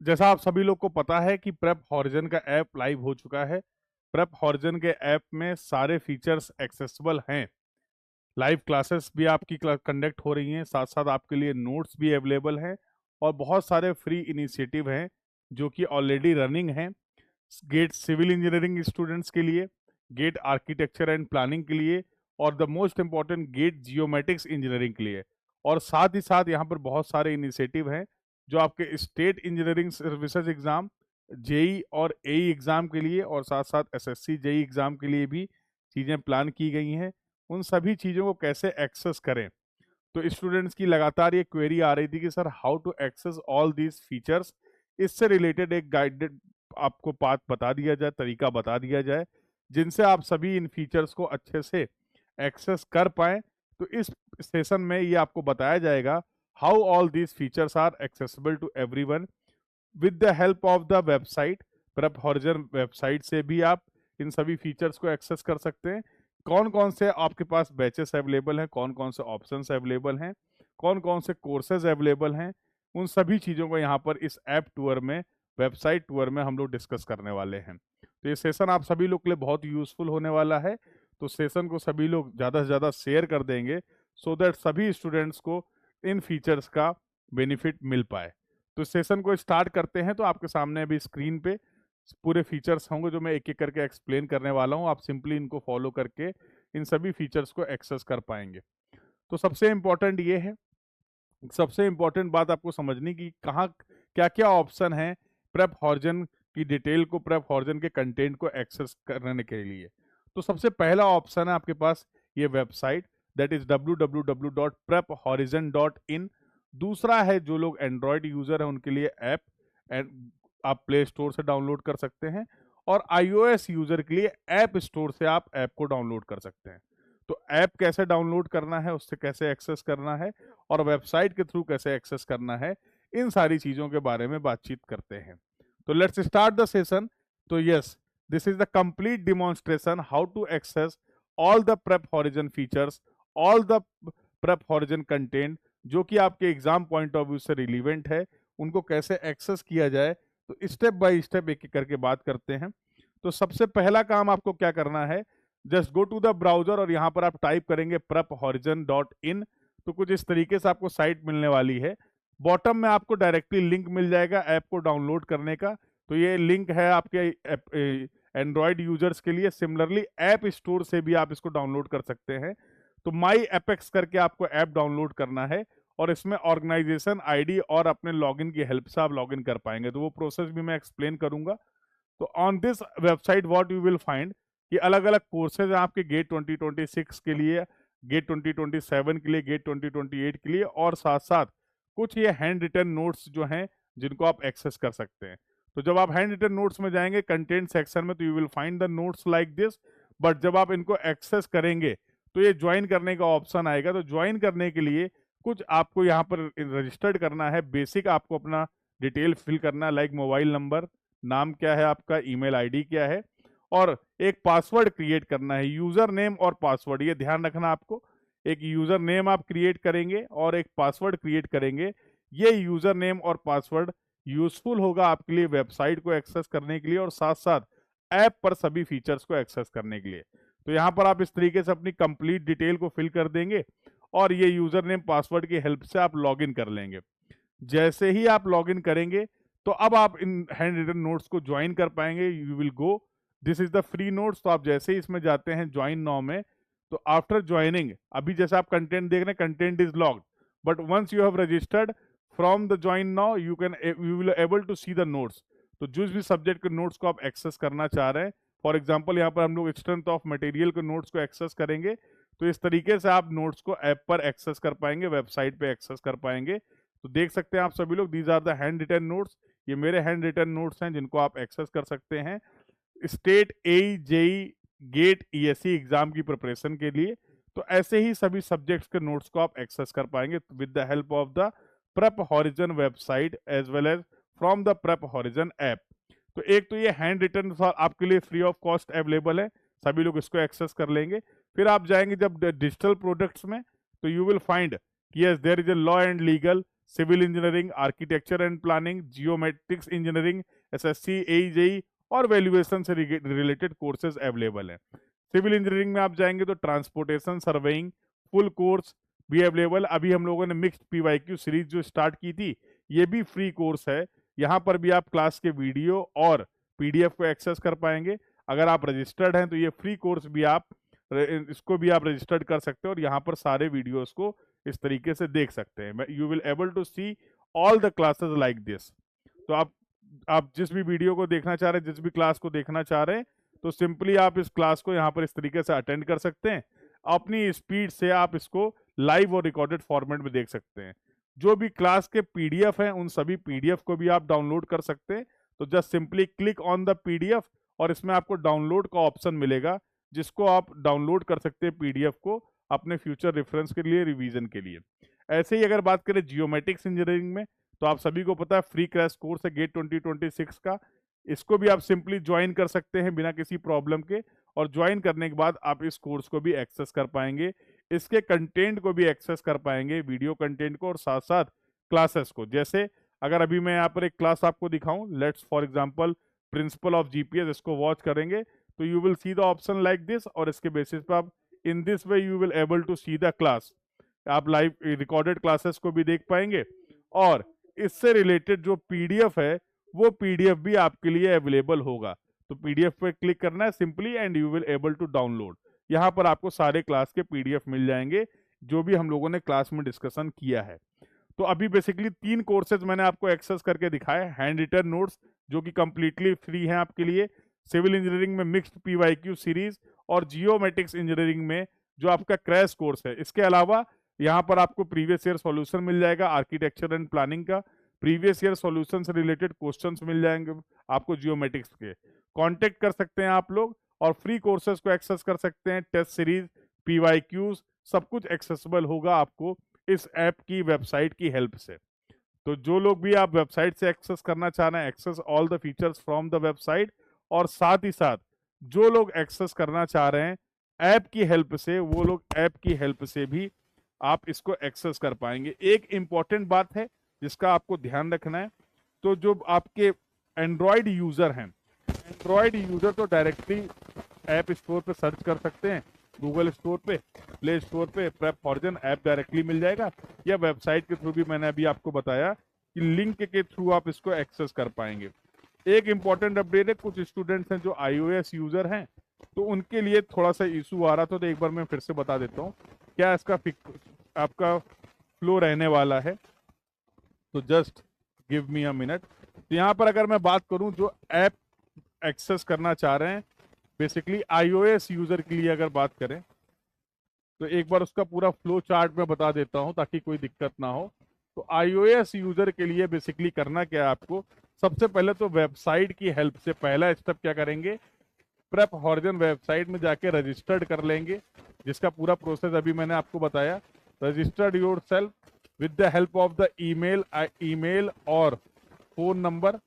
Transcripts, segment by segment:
जैसा आप सभी लोग को पता है कि प्रेप हॉरिजन का ऐप लाइव हो चुका है। प्रेप हॉरिजन के ऐप में सारे फीचर्स एक्सेसिबल हैं। लाइव क्लासेस भी आपकी कंडक्ट हो रही हैं, साथ साथ आपके लिए नोट्स भी अवेलेबल हैं और बहुत सारे फ्री इनिशिएटिव हैं जो कि ऑलरेडी रनिंग हैं। गेट सिविल इंजीनियरिंग स्टूडेंट्स के लिए, गेट आर्किटेक्चर एंड प्लानिंग के लिए और the most important GATE geomatics engineering के लिए। और साथ ही साथ यहाँ पर बहुत सारे इनिशिएटिव हैं जो आपके state engineering services exam, JE और एई एग्जाम के लिए और साथ साथ एसएससी जेई एग्जाम के लिए भी चीज़ें प्लान की गई हैं। उन सभी चीज़ों को कैसे एक्सेस करें, तो स्टूडेंट्स की लगातार ये क्वेरी आ रही थी कि sir how to access all these features. इससे रिलेटेड एक गाइडेड आपको पाथ बता दिया जाए, तरीका बता दिया जाए जिनसे आप सभी इन फीचर्स को अच्छे से एक्सेस कर पाएं। तो इस सेशन में ये आपको बताया जाएगा how all these features are accessible to everyone with the help of the website. Prep Horizon website से भी आप इन सभी फीचर्स को एक्सेस कर सकते हैं। कौन कौन से आपके पास बैचेस अवेलेबल हैं, कौन कौन से ऑप्शंस अवेलेबल हैं, कौन कौन से कोर्सेज अवेलेबल हैं, उन सभी चीज़ों को यहाँ पर इस ऐप टूर में, वेबसाइट टूर में हम लोग डिस्कस करने वाले हैं। तो ये सेशन आप सभी लोग के लिए बहुत यूजफुल होने वाला है। तो सेशन को सभी लोग ज़्यादा से ज़्यादा शेयर कर देंगे सो दैट सभी स्टूडेंट्स को इन फीचर्स का बेनिफिट मिल पाए। तो सेशन को स्टार्ट करते हैं। तो आपके सामने अभी स्क्रीन पे पूरे फीचर्स होंगे जो मैं एक एक करके एक्सप्लेन करने वाला हूँ। आप सिंपली इनको फॉलो करके इन सभी फीचर्स को एक्सेस कर पाएंगे। तो सबसे इम्पोर्टेंट ये है, सबसे इम्पोर्टेंट बात आपको समझनी की कहाँ क्या क्या ऑप्शन है प्रेप हॉरिजन की डिटेल को, प्रेप हॉरिजन के कंटेंट को एक्सेस करने के लिए। तो सबसे पहला ऑप्शन है आपके पास ये वेबसाइट, दैट इज www.prephorizon.in। दूसरा है जो लोग एंड्रॉयड यूजर है उनके लिए ऐप, आप प्ले स्टोर से डाउनलोड कर सकते हैं और iOS यूजर के लिए ऐप स्टोर से आप ऐप को डाउनलोड कर सकते हैं। तो ऐप कैसे डाउनलोड करना है, उससे कैसे एक्सेस करना है और वेबसाइट के थ्रू कैसे एक्सेस करना है, इन सारी चीजों के बारे में बातचीत करते हैं। तो लेट्स स्टार्ट द सेशन। तो yes, this is the complete demonstration how to access all the Prep Horizon features, all the Prep Horizon content जो कि आपके एग्जाम पॉइंट ऑफ व्यू से रिलीवेंट है, उनको कैसे एक्सेस किया जाए। तो स्टेप बाय स्टेप एक एक करके बात करते हैं। तो सबसे पहला काम आपको क्या करना है, just go to the browser और यहाँ पर आप टाइप करेंगे prephorizon.in। तो कुछ इस तरीके से आपको साइट मिलने वाली है। बॉटम में आपको डायरेक्टली लिंक मिल जाएगा ऐप को डाउनलोड करने का। तो ये लिंक है आपके एंड्रॉयड यूजर्स के लिए। सिमिलरली ऐप स्टोर से भी आप इसको डाउनलोड कर सकते हैं। तो माई एपेक्स करके आपको ऐप डाउनलोड करना है और इसमें ऑर्गेनाइजेशन आईडी और अपने लॉगिन की हेल्प से आप लॉगिन कर पाएंगे। तो वो प्रोसेस भी मैं एक्सप्लेन करूंगा। तो on this website what you will find कि अलग अलग कोर्सेज हैं आपके गेट 2026 के लिए, गेट 2027 के लिए, गेट 2028 के लिए और साथ साथ कुछ ये हैंड रिटन नोट्स जो हैं जिनको आप एक्सेस कर सकते हैं। तो जब आप हैंड रिटन नोट्स में जाएंगे कंटेंट सेक्शन में, तो you will find the notes like this. But जब आप इनको एक्सेस करेंगे तो ये ज्वाइन करने का ऑप्शन आएगा। तो ज्वाइन करने के लिए कुछ आपको यहाँ पर रजिस्टर्ड करना है। बेसिक आपको अपना डिटेल फिल करना है, लाइक मोबाइल नंबर, नाम क्या है आपका, ईमेल आईडी क्या है, और एक पासवर्ड क्रिएट करना है, यूजर नेम और पासवर्ड। ये ध्यान रखना आपको, एक यूजर नेम आप क्रिएट करेंगे और एक पासवर्ड क्रिएट करेंगे। ये यूजर नेम और पासवर्ड यूजफुल होगा आपके लिए वेबसाइट को एक्सेस करने के लिए और साथ साथ ऐप पर सभी फीचर्स को एक्सेस करने के लिए। तो यहाँ पर आप इस तरीके से अपनी कंप्लीट डिटेल को फिल कर देंगे और ये यूजर नेम पासवर्ड की हेल्प से आप लॉग इन कर लेंगे। जैसे ही आप लॉग इन करेंगे तो अब आप इन हैंड रिटन नोट्स को ज्वाइन कर पाएंगे। You will go, this is the free notes. तो आप जैसे ही इसमें जाते हैं ज्वाइन नाउ में, तो आफ्टर ज्वाइनिंग अभी जैसे आप कंटेंट देख रहे हैं, content is logged, but once you have registered from the join now you will able to see the notes. तो जिस भी सब्जेक्ट के नोट्स को आप एक्सेस करना चाह रहे हैं, फॉर एग्जाम्पल यहाँ पर हम लोग स्ट्रेंथ ऑफ मटेरियल के नोट्स को एक्सेस करेंगे, तो इस तरीके से आप नोट्स को ऐप पर एक्सेस कर पाएंगे, वेबसाइट पे एक्सेस कर पाएंगे। तो देख सकते हैं आप सभी लोग, these are the handwritten notes. ये मेरे हैंड रिटन नोट्स हैं जिनको आप एक्सेस कर सकते हैं स्टेट एई जेई गेट ईएससी एग्जाम की प्रिपरेशन के लिए। तो ऐसे ही सभी सब्जेक्ट्स के नोट्स को आप एक्सेस कर पाएंगे with the help of the Prep Horizon website as well as from the Prep Horizon app. तो एक तो ये हैंड रिटन आपके लिए फ्री ऑफ कॉस्ट अवेलेबल है, सभी लोग इसको एक्सेस कर लेंगे। फिर आप जाएंगे जब डिजिटल प्रोडक्ट्स में, तो you will find yes there is a law and legal civil engineering, architecture and planning, geometrics engineering, SSC, AE JE और वैल्यूएशन से रिलेटेड कोर्सेज अवेलेबल हैं। सिविल इंजीनियरिंग में आप जाएंगे तो ट्रांसपोर्टेशन सर्वेइंग फुल कोर्स भी अवेलेबल। अभी हम लोगों ने मिक्स्ड पीवाईक्यू सीरीज जो स्टार्ट की थी, ये भी फ्री कोर्स है। यहाँ पर भी आप क्लास के वीडियो और पीडीएफ को एक्सेस कर पाएंगे। अगर आप रजिस्टर्ड हैं तो ये फ्री कोर्स भी आप इसको भी आप रजिस्टर्ड कर सकते हैं और यहाँ पर सारे वीडियोस को इस तरीके से देख सकते हैं। You will able to see all the classes like this. तो आप जिस भी वीडियो को देखना चाह रहे हैं, जिस भी क्लास को देखना चाह रहे हैं, तो सिंपली आप इस क्लास को यहाँ पर इस तरीके से अटेंड कर सकते हैं। अपनी स्पीड से आप इसको लाइव और रिकॉर्डेड फॉर्मेट में देख सकते हैं। जो भी क्लास के पीडीएफ हैं उन सभी पीडीएफ को भी आप डाउनलोड कर सकते हैं। तो just simply click on the PDF और इसमें आपको डाउनलोड का ऑप्शन मिलेगा, जिसको आप डाउनलोड कर सकते हैं पीडीएफ को अपने फ्यूचर रेफरेंस के लिए, रिवीजन के लिए। ऐसे ही अगर बात करें जियोमेट्रिक्स इंजीनियरिंग में, तो आप सभी को पता है फ्री क्रैश कोर्स है गेट 2026 का। इसको भी आप सिंपली ज्वाइन कर सकते हैं बिना किसी प्रॉब्लम के, और ज्वाइन करने के बाद आप इस कोर्स को भी एक्सेस कर पाएंगे, इसके कंटेंट को भी एक्सेस कर पाएंगे, वीडियो कंटेंट को और साथ साथ क्लासेस को। जैसे अगर अभी मैं यहाँ पर एक क्लास आपको दिखाऊं, let's for example principle of GPS, इसको वॉच करेंगे तो you will see the option like this, और इसके बेसिस पे आप in this way you will able to see the class. आप लाइव रिकॉर्डेड क्लासेस को भी देख पाएंगे और इससे रिलेटेड जो पीडीएफ है वो पीडीएफ भी आपके लिए अवेलेबल होगा। तो पीडीएफ पे क्लिक करना है simply and you will able to download. यहाँ पर आपको सारे क्लास के पीडीएफ मिल जाएंगे जो भी हम लोगों ने क्लास में डिस्कशन किया है। तो अभी बेसिकली 3 कोर्सेज मैंने आपको एक्सेस करके दिखाए। हैंड रिटन नोट्स जो कि कंप्लीटली फ्री हैं आपके लिए, सिविल इंजीनियरिंग में मिक्स्ड पीवाईक्यू सीरीज, और जियोमेट्रिक्स इंजीनियरिंग में जो आपका क्रैश कोर्स है। इसके अलावा यहाँ पर आपको प्रीवियस ईयर सॉल्यूशन मिल जाएगा आर्किटेक्चर एंड प्लानिंग का, प्रीवियस ईयर सॉल्यूशन से रिलेटेड क्वेश्चंस मिल जाएंगे आपको जियोमेट्रिक्स के। कांटेक्ट कर सकते हैं आप लोग और फ्री कोर्सेज को एक्सेस कर सकते हैं। टेस्ट सीरीज, पीवाईक्यूज, सब कुछ एक्सेसिबल होगा आपको इस ऐप की वेबसाइट की हेल्प से। तो जो लोग भी आप वेबसाइट से एक्सेस करना चाह रहे हैं, access all the features from the website, और साथ ही साथ जो लोग एक्सेस करना चाह रहे हैं ऐप की हेल्प से, वो लोग ऐप की हेल्प से भी आप इसको एक्सेस कर पाएंगे। एक इंपॉर्टेंट बात है जिसका आपको ध्यान रखना है, तो जो आपके एंड्रॉयड यूजर हैं, एंड्रॉयड यूजर तो डायरेक्टली ऐप स्टोर पे सर्च कर सकते हैं, गूगल स्टोर पे, प्ले स्टोर पे प्रेप हॉरिजन ऐप डायरेक्टली मिल जाएगा, या वेबसाइट के थ्रू भी मैंने अभी आपको बताया कि लिंक के थ्रू आप इसको एक्सेस कर पाएंगे। एक इंपॉर्टेंट अपडेट है, कुछ स्टूडेंट्स हैं जो iOS यूजर हैं, तो उनके लिए थोड़ा सा इशू आ रहा था, तो एक बार मैं फिर से बता देता हूँ क्या इसका आपका फ्लो रहने वाला है। तो just give me a minute. तो यहाँ पर अगर मैं बात करूँ जो ऐप एक्सेस करना चाह रहे हैं, बेसिकली iOS यूजर के लिए अगर बात करें, तो एक बार उसका पूरा फ्लो चार्ट में बता देता हूं ताकि कोई दिक्कत ना हो। तो iOS यूजर के लिए बेसिकली करना क्या है आपको, सबसे पहले तो वेबसाइट की हेल्प से पहला स्टेप क्या करेंगे, प्रेप हॉरिजन वेबसाइट में जाके रजिस्टर्ड कर लेंगे, जिसका पूरा प्रोसेस अभी मैंने आपको बताया। Registered yourself with the help of the email और फोन नंबर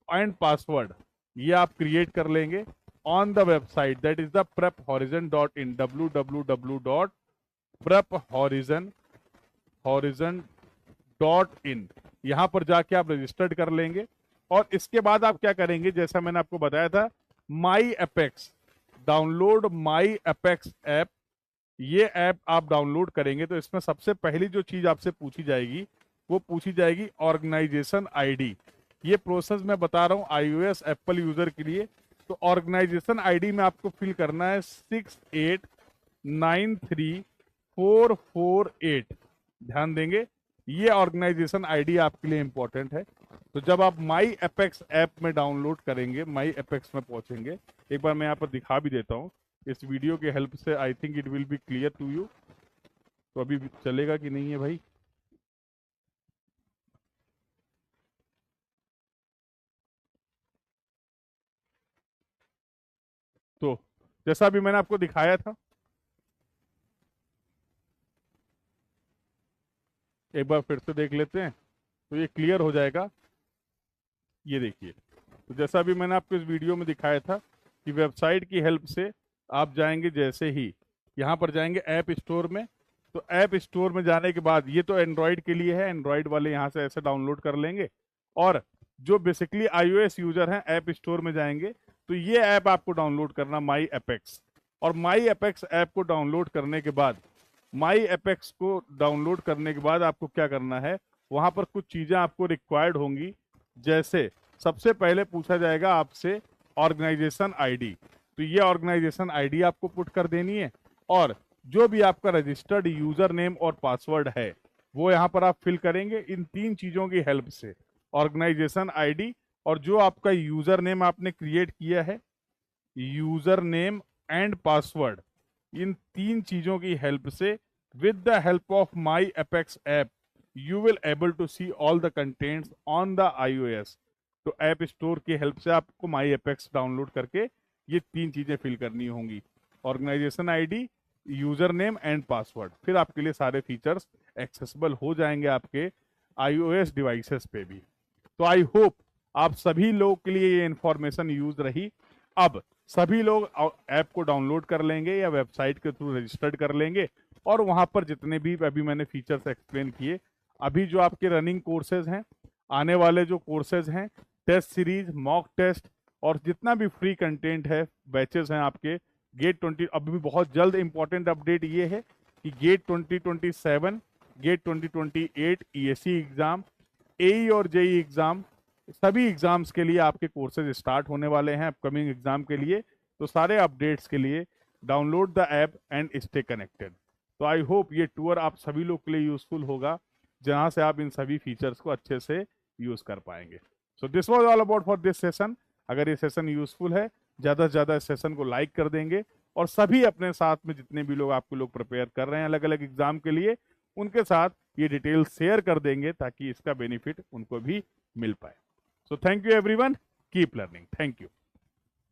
एंड पासवर्ड, ये आप क्रिएट कर लेंगे on the website, that is the prephorizon.in, www.prephorizon.in। यहां पर जाके आप रजिस्टर्ड कर लेंगे और इसके बाद आप क्या करेंगे, जैसा मैंने आपको बताया था, my Apex, download my Apex app, ये ऐप आप डाउनलोड करेंगे तो इसमें सबसे पहली जो चीज आपसे पूछी जाएगी वो पूछी जाएगी ऑर्गेनाइजेशन आईडी। ये प्रोसेस मैं बता रहा हूं iOS एप्पल यूजर के लिए। तो ऑर्गेनाइजेशन आईडी में आपको फिल करना है 6893448। ध्यान देंगे, ये ऑर्गेनाइजेशन आईडी आपके लिए इंपॉर्टेंट है। तो जब आप माई एपेक्स ऐप में डाउनलोड करेंगे, माई एपेक्स में पहुंचेंगे, एक बार मैं यहाँ पर दिखा भी देता हूँ इस वीडियो के हेल्प से, I think it will be clear to you. तो अभी चलेगा कि नहीं है भाई? तो जैसा अभी मैंने आपको दिखाया था, एक बार फिर से देख लेते हैं तो ये क्लियर हो जाएगा। ये देखिए, तो जैसा अभी मैंने आपको इस वीडियो में दिखाया था कि वेबसाइट की हेल्प से आप जाएंगे, जैसे ही यहाँ पर जाएंगे ऐप स्टोर में, तो ऐप स्टोर में जाने के बाद, ये तो एंड्रॉयड के लिए है, एंड्रॉयड वाले यहाँ से ऐसे डाउनलोड कर लेंगे। और जो बेसिकली iOS यूजर हैं, ऐप स्टोर में जाएंगे तो ये ऐप आपको डाउनलोड करना, माई एपेक्स। और माई एपेक्स ऐप को डाउनलोड करने के बाद, माई एपेक्स को डाउनलोड करने के बाद आपको क्या करना है, वहां पर कुछ चीजें आपको रिक्वायर्ड होंगी। जैसे सबसे पहले पूछा जाएगा आपसे ऑर्गेनाइजेशन आईडी, तो ये ऑर्गेनाइजेशन आईडी आपको पुट कर देनी है। और जो भी आपका रजिस्टर्ड यूजर नेम और पासवर्ड है वो यहाँ पर आप फिल करेंगे इन 3 चीजों की हेल्प से, ऑर्गेनाइजेशन आईडी और जो आपका यूजर नेम आपने क्रिएट किया है, यूजर नेम एंड पासवर्ड, इन 3 चीजों की हेल्प से with the help of My Apex app you will able to see all the contents on the iOS। तो ऐप स्टोर की हेल्प से आपको माई एपेक्स डाउनलोड करके ये 3 चीजें फिल करनी होंगी, organisation ID, user name and password. फिर आपके लिए सारे फीचर्स एक्सेसिबल हो जाएंगे आपके iOS डिवाइसेस पे भी। तो आई होप आप सभी लोगों के लिए ये इंफॉर्मेशन यूज रही। अब सभी लोग ऐप को डाउनलोड कर लेंगे या वेबसाइट के थ्रू रजिस्टर्ड कर लेंगे, और वहां पर जितने भी अभी मैंने फीचर्स एक्सप्लेन किए, अभी जो आपके रनिंग कोर्सेज हैं, आने वाले जो कोर्सेज हैं, टेस्ट सीरीज, मॉक टेस्ट और जितना भी फ्री कंटेंट है, बैचेस हैं आपके गेट 20। अभी भी बहुत जल्द इंपॉर्टेंट अपडेट ये है कि GATE 2027, GATE 2028 ESE exam, AE और JEE एग्जाम, सभी एग्जाम्स के लिए आपके कोर्सेज स्टार्ट होने वाले हैं अपकमिंग एग्जाम के लिए। तो सारे अपडेट्स के लिए download the app and stay connected. तो आई होप ये टूर आप सभी लोग के लिए यूजफुल होगा, जहां से आप इन सभी फीचर्स को अच्छे से यूज कर पाएंगे। So this was all about for this session. अगर ये सेशन यूजफुल है, ज़्यादा से ज़्यादा इस सेशन को लाइक कर देंगे, और सभी अपने साथ में जितने भी लोग आपके लोग प्रिपेयर कर रहे हैं अलग अलग एग्जाम के लिए, उनके साथ ये डिटेल शेयर कर देंगे ताकि इसका बेनिफिट उनको भी मिल पाए। So thank you everyone, keep learning, thank you.